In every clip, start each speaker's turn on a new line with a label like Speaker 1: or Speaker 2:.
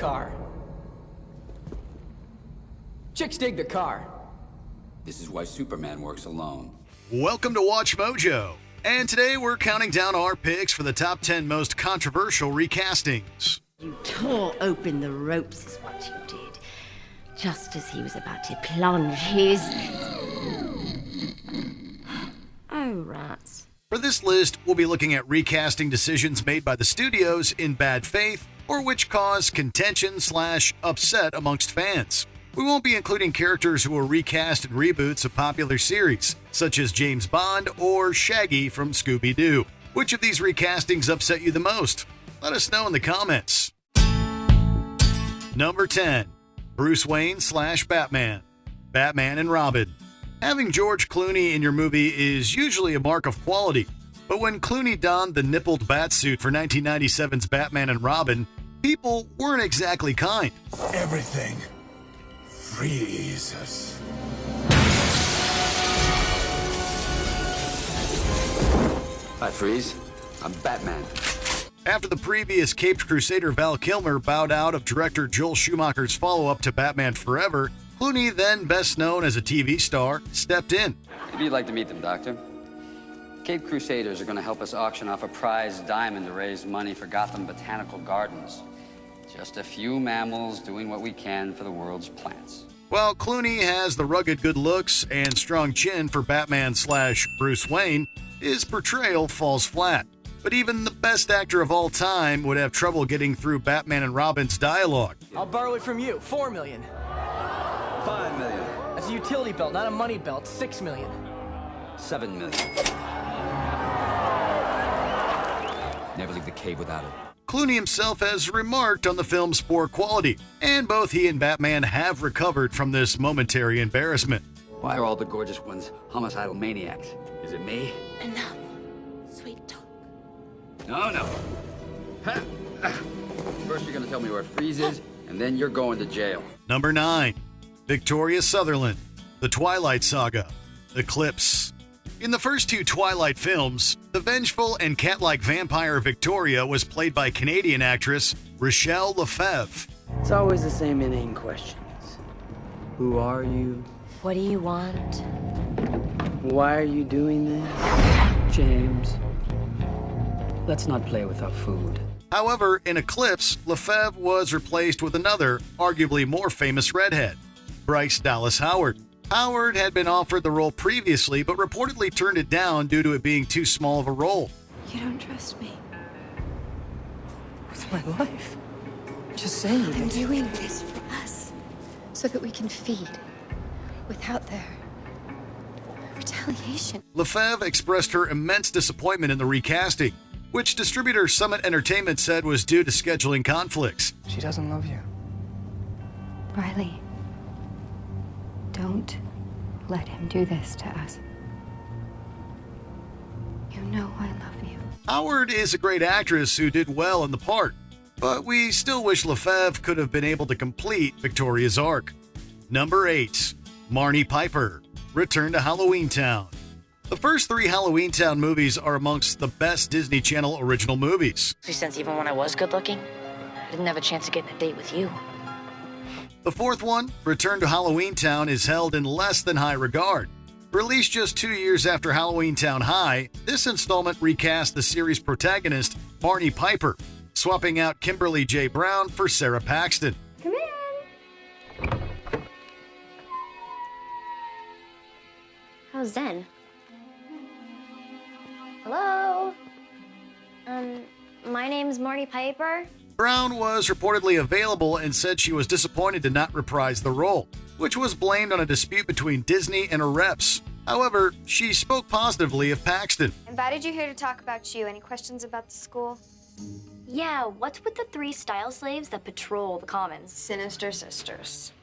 Speaker 1: car. Chicks dig the car.
Speaker 2: This is why Superman works alone.
Speaker 3: Welcome to WatchMojo, and today we're counting down our picks for the top 10 most controversial recastings.
Speaker 4: You tore open the ropes is what you did, just as he was about to plunge his... Oh, rats.
Speaker 3: For this list, we'll be looking at recasting decisions made by the studios in bad faith or which caused contention/upset amongst fans. We won't be including characters who were recast in reboots of popular series, such as James Bond or Shaggy from Scooby-Doo. Which of these recastings upset you the most? Let us know in the comments. Number 10. Bruce Wayne/Batman. Batman and Robin. Having George Clooney in your movie is usually a mark of quality, but when Clooney donned the nippled batsuit for 1997's Batman and Robin, people weren't exactly kind.
Speaker 5: Everything freezes.
Speaker 2: Hi, Freeze. I'm Batman.
Speaker 3: After the previous Caped Crusader Val Kilmer bowed out of director Joel Schumacher's follow-up to Batman Forever, Clooney, then best known as a TV star, stepped in.
Speaker 2: Maybe you'd like to meet them, Doctor. Cape Crusaders are going to help us auction off a prize diamond to raise money for Gotham Botanical Gardens. Just a few mammals doing what we can for the world's plants.
Speaker 3: While Clooney has the rugged good looks and strong chin for Batman/Bruce Wayne, his portrayal falls flat. But even the best actor of all time would have trouble getting through Batman and Robin's dialogue.
Speaker 1: I'll borrow it from you. 4 million.
Speaker 2: 5 million.
Speaker 1: That's a utility belt, not a money belt. 6 million.
Speaker 2: 7 million. Never leave the cave without it.
Speaker 3: Clooney himself has remarked on the film's poor quality, and both he and Batman have recovered from this momentary embarrassment.
Speaker 2: Why are all the gorgeous ones homicidal maniacs? Is it me?
Speaker 4: Enough. Sweet talk.
Speaker 2: No. First you're gonna tell me where Freeze is, and then you're going to jail.
Speaker 3: Number 9. Victoria Sutherland, The Twilight Saga, Eclipse. In the first two Twilight films, the vengeful and cat-like vampire Victoria was played by Canadian actress Rochelle Lefebvre.
Speaker 6: It's always the same inane questions. Who are you?
Speaker 4: What do you want?
Speaker 6: Why are you doing this?
Speaker 1: James, let's not play with our food.
Speaker 3: However, in Eclipse, Lefebvre was replaced with another, arguably more famous redhead, Bryce Dallas Howard. Howard had been offered the role previously, but reportedly turned it down due to it being too small of a role.
Speaker 7: You don't trust me.
Speaker 1: With my life. Just saying
Speaker 7: I'm
Speaker 1: it.
Speaker 7: doing this for us, so that we can feed without their retaliation.
Speaker 3: Lefebvre expressed her immense disappointment in the recasting, which distributor Summit Entertainment said was due to scheduling conflicts.
Speaker 1: She doesn't love you.
Speaker 7: Riley, don't let him do this to us. You know I love you.
Speaker 3: Howard is a great actress who did well in the part, but we still wish Lefebvre could have been able to complete Victoria's arc. Number 8. Marnie Piper, Return to Halloween Town. The first 3 Halloween Town movies are amongst the best Disney Channel original movies.
Speaker 4: Since even when I was good looking, I didn't have a chance of getting a date with you.
Speaker 3: The fourth one, Return to Halloween Town, is held in less than high regard. Released just 2 years after Halloween Town High, this installment recast the series protagonist, Marnie Piper, swapping out Kimberly J. Brown for Sarah Paxton.
Speaker 7: Come in.
Speaker 8: How's Zen? Hello? My name's Marty Piper.
Speaker 3: Brown was reportedly available and said she was disappointed to not reprise the role, which was blamed on a dispute between Disney and her reps. However, she spoke positively of Paxton.
Speaker 9: Invited you here to talk about you. Any questions about the school?
Speaker 8: Yeah, what's with the 3 style slaves that patrol the commons?
Speaker 9: Sinister Sisters.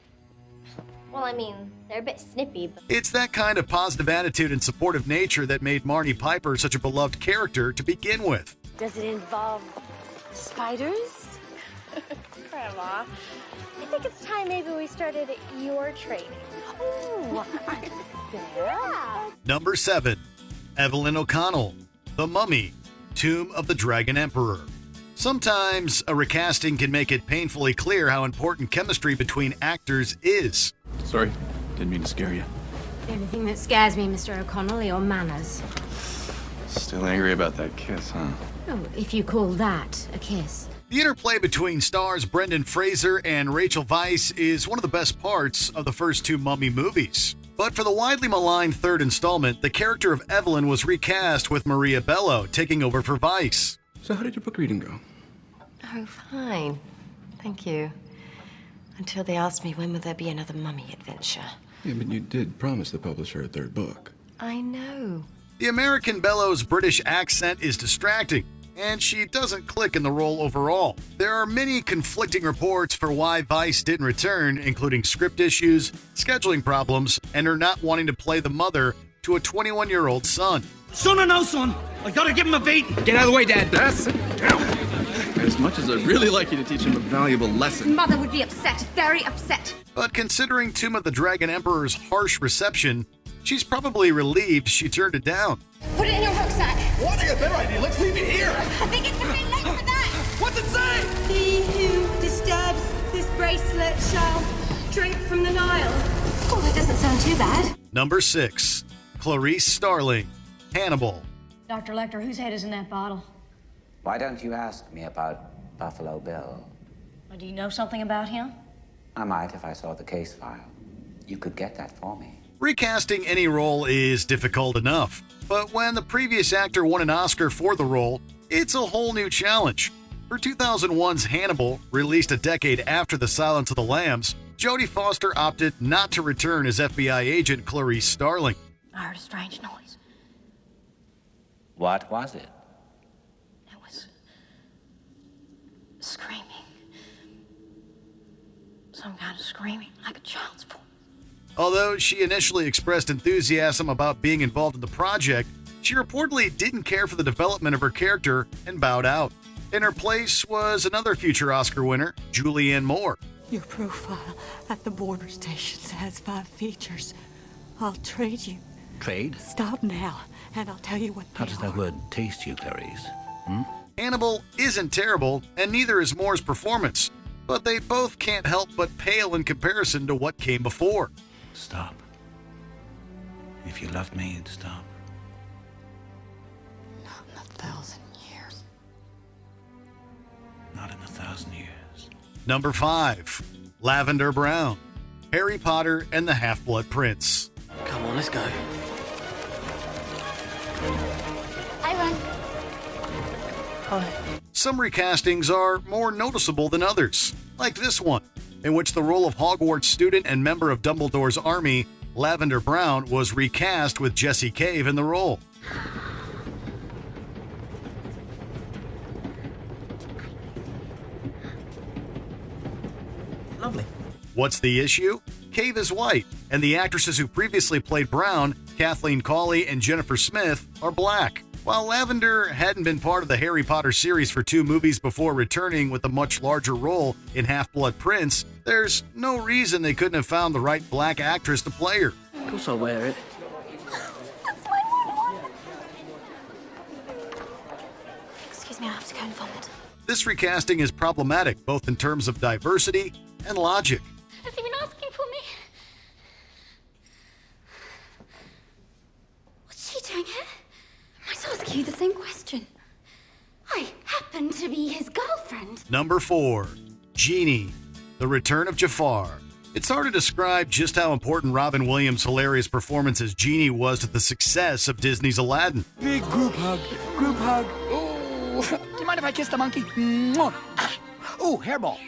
Speaker 8: Well, I mean, they're a bit snippy, but...
Speaker 3: It's that kind of positive attitude and supportive nature that made Marnie Piper such a beloved character to begin with.
Speaker 4: Does it involve spiders?
Speaker 8: Grandma, I think it's time maybe we started your training.
Speaker 4: Oh, yeah.
Speaker 3: Number 7. Evelyn O'Connell, The Mummy, Tomb of the Dragon Emperor. Sometimes a recasting can make it painfully clear how important chemistry between actors is.
Speaker 5: Sorry, didn't mean to scare you.
Speaker 4: The only thing that scares me, Mr. O'Connell, are your manners.
Speaker 5: Still angry about that kiss, huh?
Speaker 4: Oh, if you call that a kiss.
Speaker 3: The interplay between stars Brendan Fraser and Rachel Weisz is one of the best parts of the first two Mummy movies. But for the widely maligned third installment, the character of Evelyn was recast with Maria Bello taking over for Weisz.
Speaker 5: So how did your book reading go?
Speaker 10: Oh, fine. Thank you. Until they asked me when will there be another Mummy adventure.
Speaker 5: Yeah, but you did promise the publisher a third book.
Speaker 10: I know.
Speaker 3: The American Bello's British accent is distracting, and she doesn't click in the role overall. There are many conflicting reports for why Weisz didn't return, including script issues, scheduling problems, and her not wanting to play the mother to a 21-year-old son.
Speaker 11: Son or no son, I gotta give him a beating.
Speaker 5: Get out of the way, Dad. That's it. As much as I'd really like you to teach him a valuable lesson.
Speaker 7: His mother would be upset, very upset.
Speaker 3: But considering Tomb of the Dragon Emperor's harsh reception, she's probably relieved she turned it down.
Speaker 7: Put it in your rucksack.
Speaker 11: Well, I think a better idea. Let's leave it here.
Speaker 7: I think it's a bit late for that.
Speaker 11: What's it say?
Speaker 4: He who disturbs this bracelet shall drink from the Nile.
Speaker 7: Oh, that doesn't sound too bad.
Speaker 3: Number 6. Clarice Starling, Hannibal.
Speaker 12: Dr. Lecter, whose head is in that bottle?
Speaker 13: Why don't you ask me about Buffalo Bill?
Speaker 12: Do you know something about him?
Speaker 13: I might if I saw the case file. You could get that for me.
Speaker 3: Recasting any role is difficult enough, but when the previous actor won an Oscar for the role, it's a whole new challenge. For 2001's Hannibal, released a decade after The Silence of the Lambs, Jodie Foster opted not to return as FBI agent Clarice Starling.
Speaker 12: I heard a strange noise.
Speaker 13: What was it?
Speaker 12: It was screaming. Some kind of screaming, like a child's voice.
Speaker 3: Although she initially expressed enthusiasm about being involved in the project, she reportedly didn't care for the development of her character and bowed out. In her place was another future Oscar winner, Julianne Moore.
Speaker 14: Your profile at the border stations has 5 features. I'll trade you.
Speaker 1: Trade?
Speaker 14: Stop now, and I'll tell you what
Speaker 1: How does that word taste you, Clarice?
Speaker 3: Hannibal isn't terrible, and neither is Moore's performance, but they both can't help but pale in comparison to what came before.
Speaker 1: Stop. If you loved me, you'd stop.
Speaker 14: Not in 1,000 years.
Speaker 1: Not in 1,000 years.
Speaker 3: Number 5. Lavender Brown, Harry Potter and the Half-Blood Prince.
Speaker 6: Come on, let's go.
Speaker 7: I run.
Speaker 6: Hi.
Speaker 3: Some recastings are more noticeable than others, like this one, in which the role of Hogwarts student and member of Dumbledore's army, Lavender Brown, was recast with Jessie Cave in the role.
Speaker 6: Lovely.
Speaker 3: What's the issue? Cave is white, and the actresses who previously played Brown, Kathleen Cawley and Jennifer Smith, are black. While Lavender hadn't been part of the Harry Potter series for 2 movies before returning with a much larger role in Half-Blood Prince, there's no reason they couldn't have found the right black actress to play her.
Speaker 6: Of course I'll wear it.
Speaker 7: That's my one. Excuse me, I have to go and vomit.
Speaker 3: This recasting is problematic both in terms of diversity and logic.
Speaker 7: Has he been asking for me? What's she doing here? I might ask you the same question. I happen to be his girlfriend.
Speaker 3: Number 4. Genie, The Return of Jafar. It's hard to describe just how important Robin Williams' hilarious performance as Genie was to the success of Disney's Aladdin.
Speaker 11: Big group hug. Group hug. Ooh. Do you mind if I kiss the monkey? Ooh, hairball.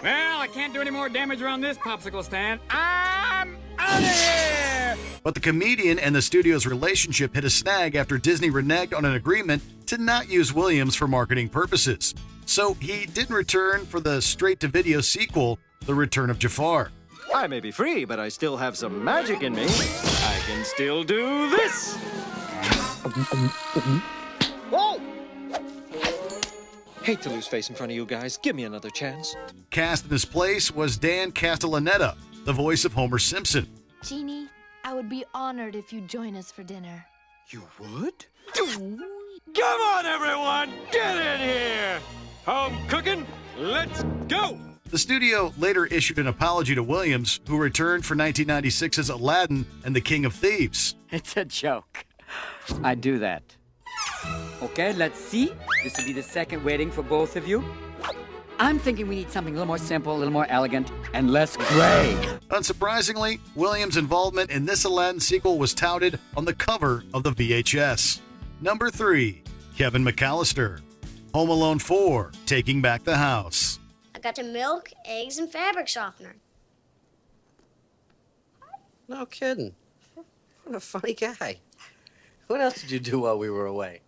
Speaker 15: Well, I can't do any more damage around this popsicle stand. I'm out of here!
Speaker 3: But the comedian and the studio's relationship hit a snag after Disney reneged on an agreement to not use Williams for marketing purposes. So he didn't return for the straight-to-video sequel, The Return of Jafar.
Speaker 16: I may be free, but I still have some magic in me. I can still do this! Whoa! Hate to lose face in front of you guys. Give me another chance.
Speaker 3: Cast in his place was Dan Castellaneta, the voice of Homer Simpson.
Speaker 17: Genie, I would be honored if you'd join us for dinner.
Speaker 16: You would? Come on, everyone! Get in here! I'm cooking. Let's go.
Speaker 3: The studio later issued an apology to Williams, who returned for 1996's Aladdin and the King of Thieves.
Speaker 6: It's a joke. I do that. Okay, let's see. This will be the second wedding for both of you. I'm thinking we need something a little more simple, a little more elegant, and less gray.
Speaker 3: Unsurprisingly, Williams' involvement in this Aladdin sequel was touted on the cover of the VHS. Number 3, Kevin McAllister. Home Alone 4, Taking Back the House.
Speaker 18: I got the milk, eggs, and fabric softener.
Speaker 19: No kidding. What a funny guy. What else did you do while we were away?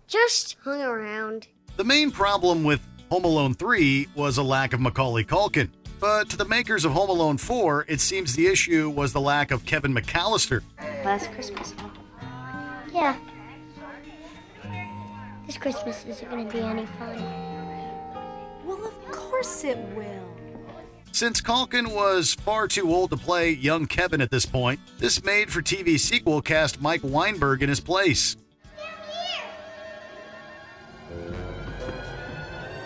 Speaker 18: Just hung around.
Speaker 3: The main problem with Home Alone 3 was a lack of Macaulay Culkin. But to the makers of Home Alone 4, it seems the issue was the lack of Kevin McAllister.
Speaker 18: Last Christmas, huh? Yeah. This Christmas isn't going to be any fun.
Speaker 17: Well, of course it will.
Speaker 3: Since Culkin was far too old to play young Kevin at this point, this made-for-TV sequel cast Mike Weinberg in his place.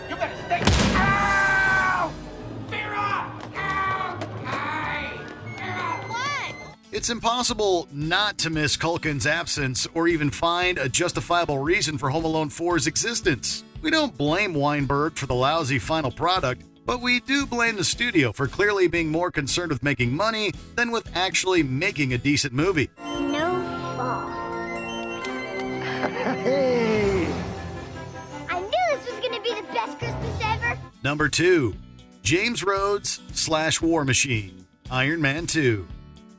Speaker 11: You better stay. Ow! Vera! Ow! Hey! Vera! What?
Speaker 3: It's impossible not to miss Culkin's absence or even find a justifiable reason for Home Alone 4's existence. We don't blame Weinberg for the lousy final product, but we do blame the studio for clearly being more concerned with making money than with actually making a decent movie.
Speaker 18: No fall.
Speaker 19: Hey!
Speaker 18: I knew this was going to be the best Christmas ever.
Speaker 3: Number 2, James Rhodes / War Machine, Iron Man 2.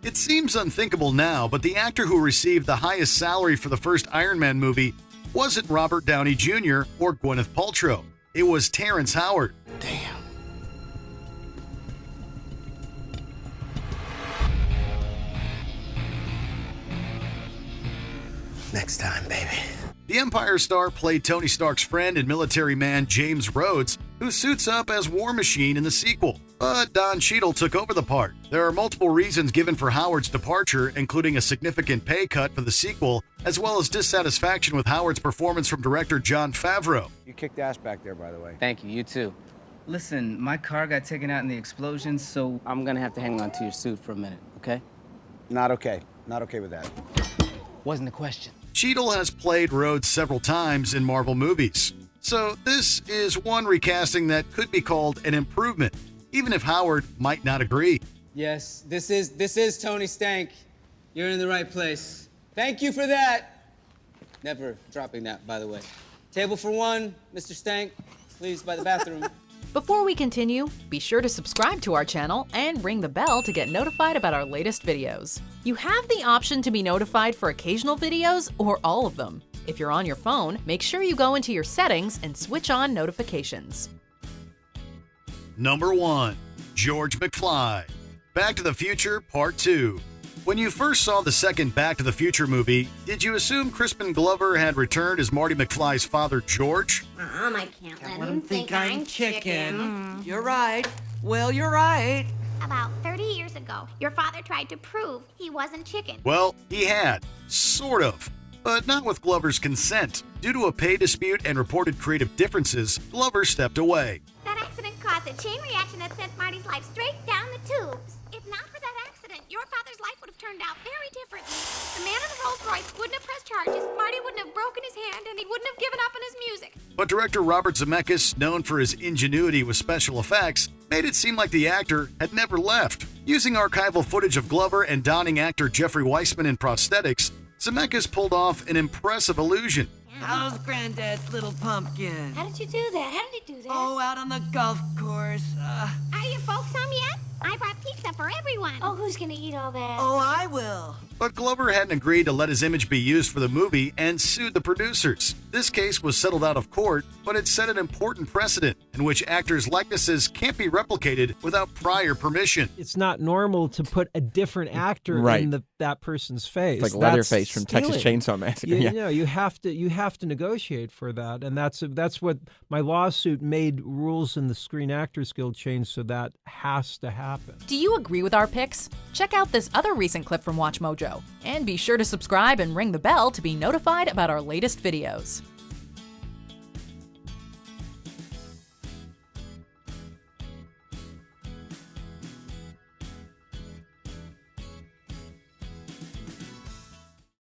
Speaker 3: It seems unthinkable now, but the actor who received the highest salary for the first Iron Man movie wasn't Robert Downey Jr. or Gwyneth Paltrow. It was Terrence Howard.
Speaker 19: Damn. Next time, baby.
Speaker 3: The Empire star played Tony Stark's friend and military man James Rhodes, who suits up as War Machine in the sequel. But Don Cheadle took over the part. There are multiple reasons given for Howard's departure, including a significant pay cut for the sequel, as well as dissatisfaction with Howard's performance from director Jon Favreau.
Speaker 20: You kicked ass back there, by the way.
Speaker 21: Thank you, you too. Listen, my car got taken out in the explosion, so I'm gonna have to hang on to your suit for a minute, okay?
Speaker 20: Not okay. Not okay with that.
Speaker 21: Wasn't a question.
Speaker 3: Cheadle has played Rhodes several times in Marvel movies, so this is one recasting that could be called an improvement, even if Howard might not agree.
Speaker 21: Yes, this is Tony Stank. You're in the right place. Thank you for that. Never dropping that, by the way. Table for one, Mr. Stank, please, by the bathroom.
Speaker 22: Before we continue, be sure to subscribe to our channel and ring the bell to get notified about our latest videos. You have the option to be notified for occasional videos or all of them. If you're on your phone, make sure you go into your settings and switch on notifications.
Speaker 3: Number 1, George McFly, Back to the Future Part 2. When you first saw the second Back to the Future movie, did you assume Crispin Glover had returned as Marty McFly's father, George?
Speaker 4: I can't let him think I'm chicken.
Speaker 14: You're right. Well, you're right.
Speaker 7: About 30 years ago, your father tried to prove he wasn't chicken.
Speaker 3: Well, he had, sort of, but not with Glover's consent. Due to a pay dispute and reported creative differences, Glover stepped away.
Speaker 7: That accident caused a chain reaction that sent Marty's life straight down the tubes. If not for that accident, your father's life would have turned out very differently. The man in the Rolls Royce wouldn't have pressed charges, Marty wouldn't have broken his hand, and he wouldn't have given up on his music.
Speaker 3: But director Robert Zemeckis, known for his ingenuity with special effects, made it seem like the actor had never left. Using archival footage of Glover and donning actor Jeffrey Weissman in prosthetics, Zemeckis pulled off an impressive illusion.
Speaker 14: How's Granddad's little pumpkin?
Speaker 7: How did you do that? How did he do that?
Speaker 14: Oh, out on the golf course.
Speaker 7: Are you folks home yet? I brought pizza for everyone. Oh, who's gonna eat all that?
Speaker 14: Oh, I will.
Speaker 3: But Glover hadn't agreed to let his image be used for the movie and sued the producers. This case was settled out of court, but it set an important precedent in which actors' likenesses can't be replicated without prior permission.
Speaker 23: It's not normal to put a different actor in that person's face.
Speaker 24: It's like Leatherface from Texas Chainsaw Massacre.
Speaker 23: You know, you have to negotiate for that, and that's what my lawsuit made rules in the Screen Actors Guild change, so that has to happen.
Speaker 22: Do you agree with our picks? Check out this other recent clip from WatchMojo, and be sure to subscribe and ring the bell to be notified about our latest videos.